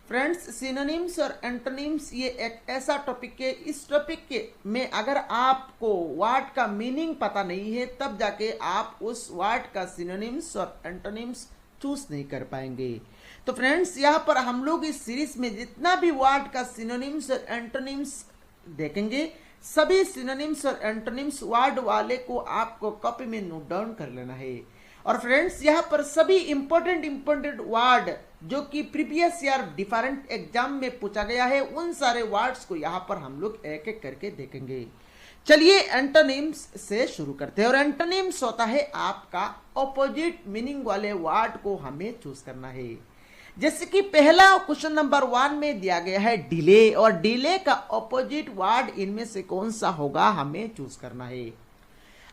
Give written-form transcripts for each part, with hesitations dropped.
Friends, synonyms और antonyms ये एक ऐसा टॉपिक है, इस टॉपिक के में अगर आपको वर्ड का मीनिंग पता नहीं है तब जाके आप उस वर्ड का सिनोनिम्स और एंटोनिम्स चूज नहीं कर पाएंगे। तो फ्रेंड्स, यहाँ पर हम लोग इस सीरीज में जितना भी वर्ड का सिनोनिम्स और एंटोनिम्स देखेंगे, सभी सिनोनिम्स और एंटोनिम्स वर्ड वाले को आपको कॉपी में नोट डाउन कर लेना है। और फ्रेंड्स, यहाँ पर सभी इंपॉर्टेंट वर्ड जो कि प्रीवियस ईयर डिफरेंट एग्जाम में पूछा गया है, उन सारे वर्ड्स को यहाँ पर हम लोग एक एक करके देखेंगे। चलिए एंटोनिम्स से शुरू करते हैं। और एंटोनिम्स होता है आपका ऑपोजिट मीनिंग वाले वर्ड को हमें चूज करना है। जैसे कि पहला क्वेश्चन नंबर 1 में दिया गया है डिले, और डिले का ऑपोजिट वर्ड इनमें से कौन सा होगा हमें चूज करना है।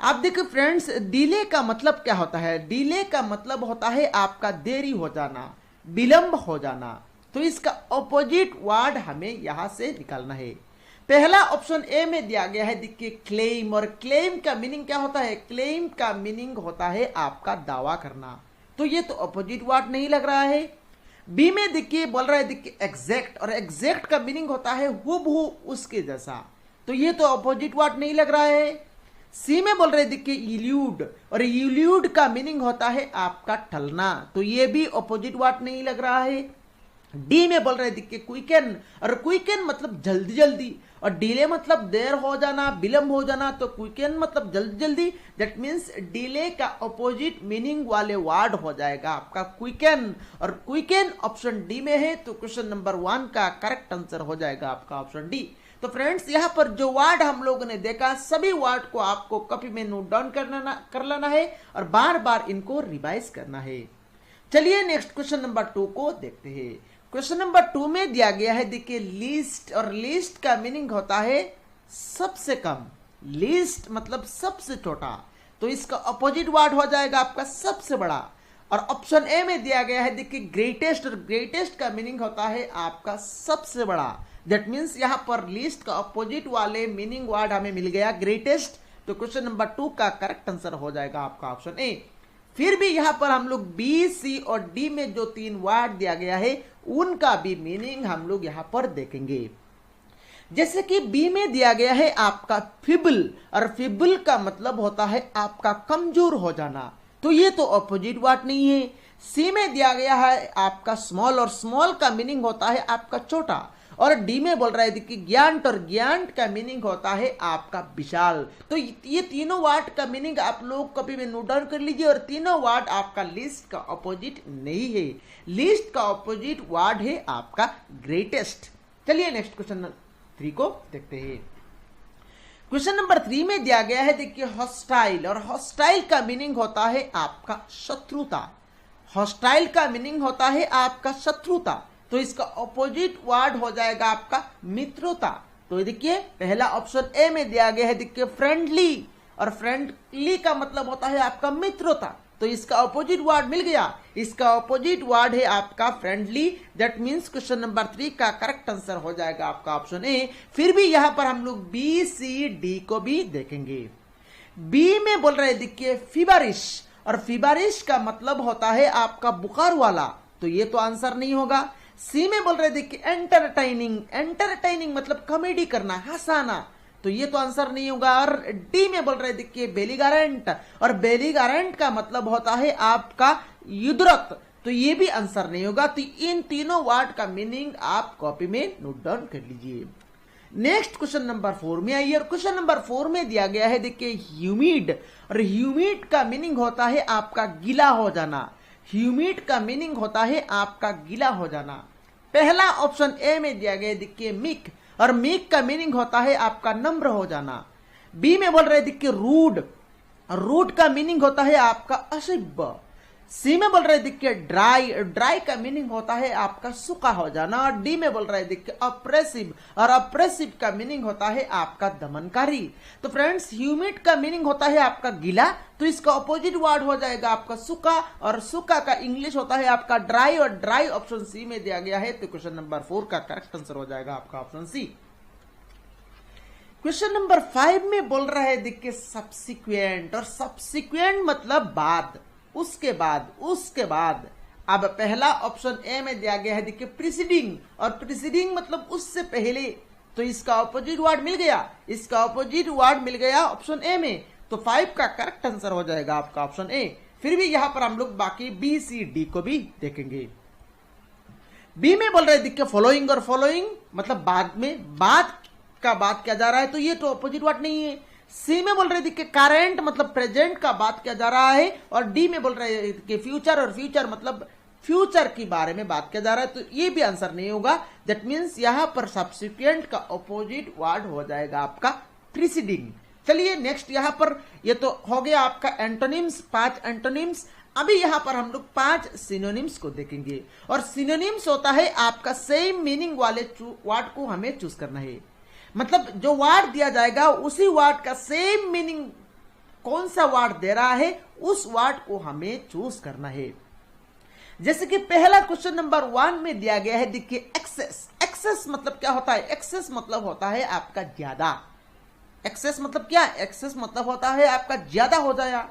आप देखिए फ्रेंड्स, डिले का मतलब क्या होता है? डिले का मतलब होता है आपका देरी हो जाना, विलंब हो जाना। तो इसका ऑपोजिट वर्ड हमें यहां से निकालना है। पहला ऑप्शन ए में दिया गया है, देखिए क्लेम, और क्लेम का मीनिंग क्या होता है? क्लेम का मीनिंग होता है आपका दावा करना। तो ये तो ऑपोजिट वर्ड नहीं लग रहा है। बी में देखिए बोल रहा है, देखिए एग्जैक्ट, और एग्जैक्ट का मीनिंग होता है हुबहू उसके जैसा। तो ये तो ऑपोजिट वर्ड नहीं लग रहा है। सी में बोल रहे देखिए इल्यूड, और इल्यूड का मीनिंग होता है आपका टलना। तो ये भी ऑपोजिट वर्ड नहीं लग रहा है। डी में बोल रहे देखिए क्विकन, और क्विकन मतलब जल्दी जल्दी, और डिले मतलब देर हो जाना, विलंब हो जाना। तो क्विकन मतलब जल्दी जल्दी, दैट मीन्स डिले का ऑपोजिट मीनिंग वाले वर्ड हो जाएगा आपका क्विकन। और क्विकन ऑप्शन डी में है, तो क्वेश्चन नंबर 1 का करेक्ट आंसर हो जाएगा आपका ऑप्शन डी। तो फ्रेंड्स, यहाँ पर जो वर्ड हम लोगों ने देखा, सभी वर्ड को आपको कॉपी में नोट डाउन कर लेना है और बार बार इनको रिवाइज करना है। चलिए नेक्स्ट क्वेश्चन नंबर 2 को देखते हैं। क्वेश्चन नंबर 2 में दिया गया है, देखिए लिस्ट, और लिस्ट का मीनिंग होता है सबसे कम। लिस्ट मतलब सबसे छोटा। तो इसका अपोजिट वर्ड हो जाएगा आपका सबसे बड़ा। और ऑप्शन ए में दिया गया है, देखिए ग्रेटेस्ट, और ग्रेटेस्ट का मीनिंग होता है आपका सबसे बड़ा। दैट मीन्स यहाँ पर लिस्ट का अपोजिट वाले मीनिंग वर्ड हमें मिल गया ग्रेटेस्ट। तो क्वेश्चन नंबर 2 का करेक्ट आंसर हो जाएगा आपका ऑप्शन ए। फिर भी यहाँ पर हम लोग बी, सी और डी में जो 3 वर्ड दिया गया है, उनका भी मीनिंग हम लोग यहाँ पर देखेंगे। जैसे कि बी में दिया गया है आपका फिबल, और फिबल का मतलब होता है आपका कमजोर हो जाना। तो ये तो ऑपोजिट वर्ड नहीं है। सी में दिया गया है आपका स्मॉल, और स्मॉल का मीनिंग होता है आपका छोटा। और डी में बोल रहा है कि ज्ञांट, और ज्ञांट का मीनिंग होता है आपका विशाल। तो ये तीनों वर्ड का मीनिंग आप लोग कॉपी में नोट डाउन कर लीजिए। और तीनों वर्ड आपका लिस्ट का ऑपोजिट नहीं है। लिस्ट का ऑपोजिट वर्ड है आपका ग्रेटेस्ट। चलिए नेक्स्ट क्वेश्चन 3 को देखते हैं। क्वेश्चन नंबर 3 में दिया गया है, देखिए हॉस्टाइल, और हॉस्टाइल का मीनिंग होता है आपका शत्रुता। हॉस्टाइल का मीनिंग होता है आपका शत्रुता। तो इसका ऑपोजिट वर्ड हो जाएगा आपका मित्रता। तो देखिए पहला ऑप्शन ए में दिया गया है, देखिए फ्रेंडली, और फ्रेंडली का मतलब होता है आपका मित्रता। तो इसका ऑपोजिट वर्ड मिल गया। इसका ऑपोजिट वर्ड है आपका friendly. That means question number 3 का करेक्ट आंसर हो जाएगा आपका ऑप्शन ए। फिर भी यहां पर हम लोग बी, सी, डी को भी देखेंगे। बी में बोल रहे देखिए फीवरिश, और फीवरिश का मतलब होता है आपका बुखार वाला। तो ये तो आंसर नहीं होगा। सी में बोल रहे देखिए एंटरटेनिंग, एंटरटेनिंग मतलब कॉमेडी करना, हंसाना। तो ये तो आंसर नहीं होगा। और डी में बोल रहे देखिए बेलीगारेंट, और बेलीगारेंट का मतलब होता है आपका युद्धरत। तो ये भी आंसर नहीं होगा। तो इन तीनों वर्ड का मीनिंग आप कॉपी में नोट डाउन कर लीजिए। नेक्स्ट क्वेश्चन नंबर 4 में आइए। और क्वेश्चन नंबर 4 में दिया गया है, देखिए ह्यूमिड, और ह्यूमिड का मीनिंग होता है आपका गीला हो जाना। ह्यूमिड का मीनिंग होता है आपका गीला हो जाना। पहला ऑप्शन ए में दिया गया देखिए मीक, और मीक का मीनिंग होता है आपका नम्र हो जाना। बी में बोल रहे देखिए रूड, और रूड का मीनिंग होता है आपका असभ्य। सी में बोल रहे देखिए ड्राई, ड्राई का मीनिंग होता है आपका सूखा हो जाना। और डी में बोल रहे देखिए अप्रेसिव, और अप्रेसिव का मीनिंग होता है आपका दमनकारी। तो फ्रेंड्स, ह्यूमिड का मीनिंग होता है आपका गीला। तो इसका ऑपोजिट वर्ड हो जाएगा आपका सूखा, और सूखा का इंग्लिश होता है आपका ड्राई, और ड्राई ऑप्शन सी में दिया गया है। तो क्वेश्चन नंबर 4 का करेक्ट आंसर हो जाएगा आपका ऑप्शन सी। क्वेश्चन नंबर 5 में बोल रहा है देखिए सब्सिक्वेंट, और सब्सिक्वेंट मतलब बाद, उसके बाद, उसके बाद। अब पहला ऑप्शन ए में दिया गया है, देखिए प्रीसीडिंग, और प्रीसीडिंग मतलब उससे पहले, तो इसका ऑपोजिट वर्ड मिल गया, इसका ऑपोजिट वर्ड मिल गया ऑप्शन ए में, तो 5 का करेक्ट आंसर हो जाएगा आपका ऑप्शन ए। फिर भी यहां पर हम लोग बाकी बी सी डी को भी देखेंगे। बी में बोल रहे हैं देखिए फॉलोइंग, और फॉलोइंग मतलब बाद में, बाद का बात किया जा रहा है, तो ये तो ऑपोजिट वर्ड नहीं है। सी में बोल रहे देखिए करेंट मतलब प्रेजेंट का बात किया जा रहा है, और डी में बोल रहे हैं कि फ्यूचर, और फ्यूचर मतलब फ्यूचर के बारे में बात किया जा रहा है, तो ये भी आंसर नहीं होगा। दैट मीन्स यहां पर सब्सिक्वेंट का ऑपोजिट वर्ड हो जाएगा आपका प्रीसीडिंग। चलिए नेक्स्ट यहां पर, ये तो हो गया आपका एंटोनिम्स, 5 एंटोनिम्स। अभी यहां पर हम लोग 5 सिनोनिम्स को देखेंगे, और सिनोनिम्स होता है आपका सेम मीनिंग वाले वर्ड को हमें चूज करना है। मतलब जो वर्ड दिया जाएगा उसी वर्ड का सेम मीनिंग कौन सा वर्ड दे रहा है, उस वर्ड को हमें चूज करना है। जैसे कि पहला क्वेश्चन नंबर 1 में दिया गया है, देखिए एक्सेस। एक्सेस मतलब क्या होता है? एक्सेस मतलब होता है आपका ज्यादा। एक्सेस मतलब क्या? एक्सेस मतलब होता है आपका ज्यादा हो जाया,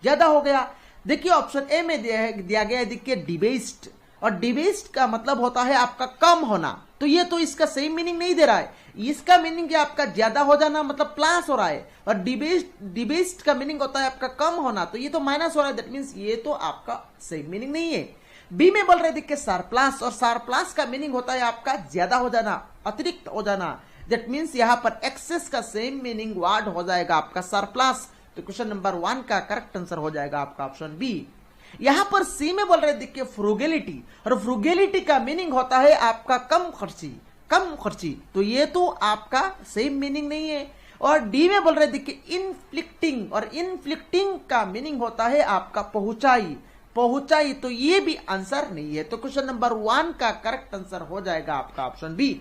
ज्यादा हो गया। देखिए ऑप्शन ए में दिया गया है, देखिए डिबेस्ड, और डिबेस्ड का मतलब होता है आपका कम होना, तो ये तो इसका सेम मीनिंग नहीं दे रहा है। इसका मीनिंग आपका ज्यादा हो जाना मतलब प्लस हो रहा है, और डिबेस्ड का मीनिंग होता है आपका कम होना, तो ये तो माइनस हो रहा है। दैट मीन्स ये तो आपका सेम मीनिंग नहीं है। बी में बोल रहे देखिए सरप्लस, और सरप्लस का मीनिंग होता है आपका ज्यादा हो जाना, अतिरिक्त हो जाना। दैट मीन्स यहां पर एक्सेस का सेम मीनिंग वर्ड हो जाएगा आपका सरप्लस, तो क्वेश्चन नंबर 1 का करेक्ट आंसर हो जाएगा आपका ऑप्शन बी। यहां पर सी में बोल रहे देखिए फ्रूगेलिटी, और फ्रूगेलिटी का मीनिंग होता है आपका कम खर्ची, कम खर्ची, तो ये तो आपका सेम मीनिंग नहीं है। और डी में बोल रहे देखिए इनफ्लिक्टिंग, और इनफ्लिक्टिंग का मीनिंग होता है आपका पहुंचाई, पहुंचाई, तो ये भी आंसर नहीं है। तो क्वेश्चन नंबर 1 का करेक्ट आंसर हो जाएगा आपका ऑप्शन बी।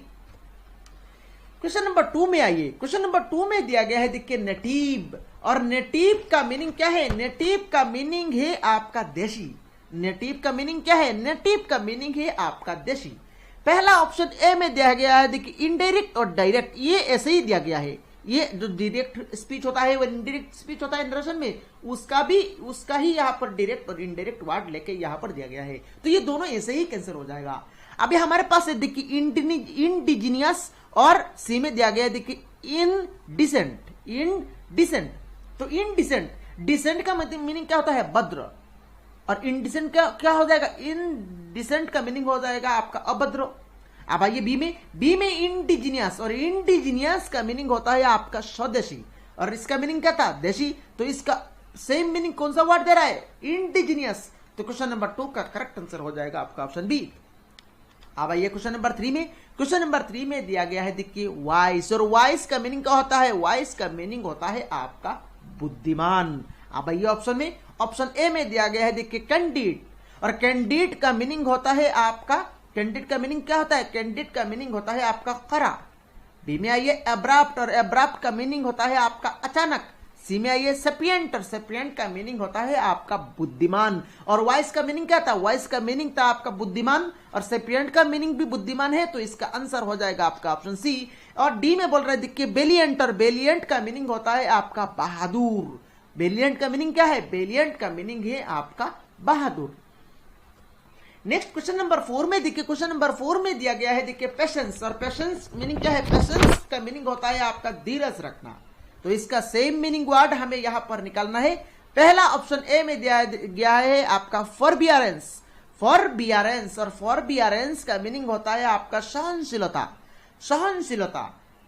क्वेश्चन नंबर 2 में आइए। क्वेश्चन नंबर 2 में दिया गया है देखिए नेटिव, और नेटिव का मीनिंग क्या है? नेटिव का मीनिंग है आपका देशी। नेटिव का मीनिंग क्या है? नेटिव का मीनिंग है आपका देशी। पहला ऑप्शन ए में दिया गया है देखिए इनडायरेक्ट और डायरेक्ट, ये ऐसे ही दिया गया है। ये जो डायरेक्ट स्पीच होता है वो इनडायरेक्ट स्पीच होता है नरेशन में, उसका ही यहाँ पर डायरेक्ट और इनडायरेक्ट वर्ड लेके यहाँ पर दिया गया है, तो ये दोनों ऐसे ही कैंसिल हो जाएगा। अभी हमारे पास है देखिए इंडिजिनियस, और सी में दिया गया है देखिए इनडिसेंट, इनडिसेंट, तो इनडिसेंट, डिसेंट का मीनिंग क्या होता है? भद्र, और इनडिसेंट का क्या हो जाएगा? इनडिसेंट का मीनिंग हो जाएगा आपका अभद्र। अब आइए बी में इंडिजिनियस, और इंडिजिनियस का मीनिंग होता है आपका स्वदेशी, और इसका मीनिंग क्या था? देशी, तो इसका सेम मीनिंग कौन सा वर्ड दे रहा है? इंडिजिनियस, तो क्वेश्चन नंबर 2 का करेक्ट आंसर हो जाएगा आपका ऑप्शन बी। अब आइए क्वेश्चन नंबर 3 में। क्वेश्चन नंबर 3 में दिया गया है देखिए वाइस, और वाइस का मीनिंग क्या होता है? वाइस का मीनिंग होता है आपका बुद्धिमान। अब आइए ऑप्शन में, ऑप्शन ए में दिया गया है देखिए कैंडिड, और कैंडिड का मीनिंग होता है आपका, कैंडिड का मीनिंग क्या होता है? कैंडिड का मीनिंग होता है आपका खरा। बी में आइए एब्राप्ट, और एब्राप्ट का मीनिंग होता है आपका अचानक। सी में आइए सेपिएंट, और सेपिएंट का मीनिंग होता है आपका बुद्धिमान। और वाइस का मीनिंग क्या था? वाइस का मीनिंग था आपका बुद्धिमान, और सेपिएंट का मीनिंग भी बुद्धिमान है, तो इसका आंसर हो जाएगा आपका ऑप्शन सी। और डी में बोल रहे देखिए बेलियंट, और बेलियंट का मीनिंग होता है आपका बहादुर। बेलियंट का मीनिंग क्या है? बेलियंट का मीनिंग है आपका बहादुर। नेक्स्ट क्वेश्चन नंबर 4 में देखिए, क्वेश्चन नंबर 4 में दिया गया है देखिए पेशेंस, और पेशेंस मीनिंग क्या है? पेशेंस का मीनिंग होता है आपका धीरज रखना, तो इसका सेम मीनिंग वर्ड हमें यहां पर निकालना है। पहला ऑप्शन ए में दिया गया है आपका फॉरबियरेंस, फॉरबियरेंस, और फॉरबियरेंस का मीनिंग होता है आपका सहनशीलता, सहनशीलता,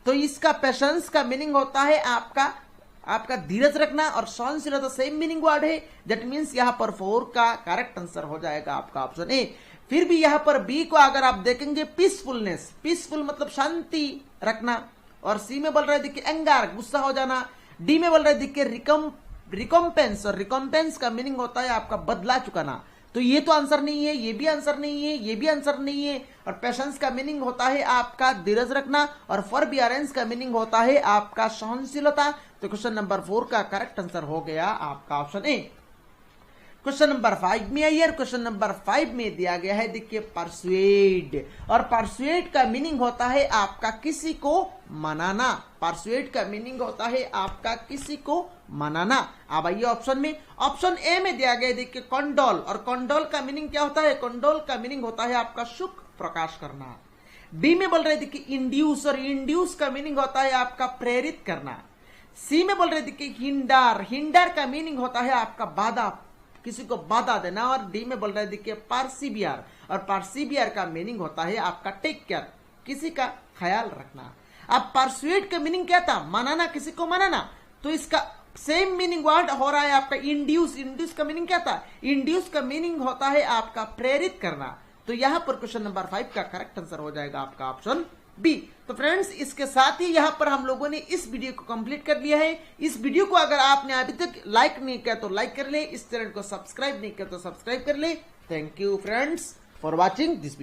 तो इसका पेशेंस का मीनिंग होता है आपका धीरज रखना, और सहनशीलता सेम मीनिंग वर्ड है। दैट मीन्स यहां पर 4 का करेक्ट आंसर हो जाएगा आपका ऑप्शन ए। फिर भी यहां पर बी को अगर आप देखेंगे पीसफुलनेस, पीसफुल मतलब शांति रखना, और सी में बोल रहे देखिए एंगर, गुस्सा हो जाना। डी में बोल रहे देखिए रिकॉम्पेंस, और रिकॉम्पेंस का मीनिंग होता है आपका बदला चुकाना, तो ये तो आंसर नहीं है, ये भी आंसर नहीं है, ये भी आंसर नहीं है। और पेशेंस का मीनिंग होता है आपका धीरज रखना, और फॉरबियरेंस का मीनिंग होता है आपका सहनशीलता, तो क्वेश्चन नंबर 4 का करेक्ट आंसर हो गया आपका ऑप्शन ए। क्वेश्चन नंबर 5 में आइए। क्वेश्चन नंबर 5 में दिया गया है, देखिए परसुएड, और परसुएड का मीनिंग होता है आपका किसी को मनाना। परसुएड का मीनिंग होता है आपका किसी को मनाना। अब आइए ऑप्शन में। ऑप्शन ए में दिया गया, देखिए कंडोल, और कंडोल का मीनिंग क्या होता है? कंडोल का मीनिंग होता है आपका सुख प्रकाश करना। बी में बोल रहे देखिए इंड्यूस, और इंड्यूस का मीनिंग होता है आपका प्रेरित करना। सी में बोल रहे देखिए हिंडार, हिंडार का मीनिंग होता है आपका बाधा, किसी को बाधा देना। और डी में बोल रहे देखिए पार्सिबियर, और पार्सिबियर का मीनिंग होता है आपका टेक केयर, किसी का ख्याल रखना। अब परसुएड का मीनिंग क्या था? मनाना, किसी को मनाना। तो इसका सेम मीनिंग वर्ड हो रहा है आपका इंड्यूस। इंड्यूस का मीनिंग क्या था? इंड्यूस का मीनिंग होता है आपका प्रेरित करना। तो यहां पर क्वेश्चन नंबर 5 का करेक्ट आंसर हो जाएगा आपका ऑप्शन बी। तो फ्रेंड्स, इसके साथ ही यहां पर हम लोगों ने इस वीडियो को कंप्लीट कर लिया है। इस वीडियो को अगर आपने अभी तक लाइक नहीं किया तो लाइक कर ले, इस चैनल को सब्सक्राइब नहीं किया तो सब्सक्राइब कर ले। Thank you friends for watching this.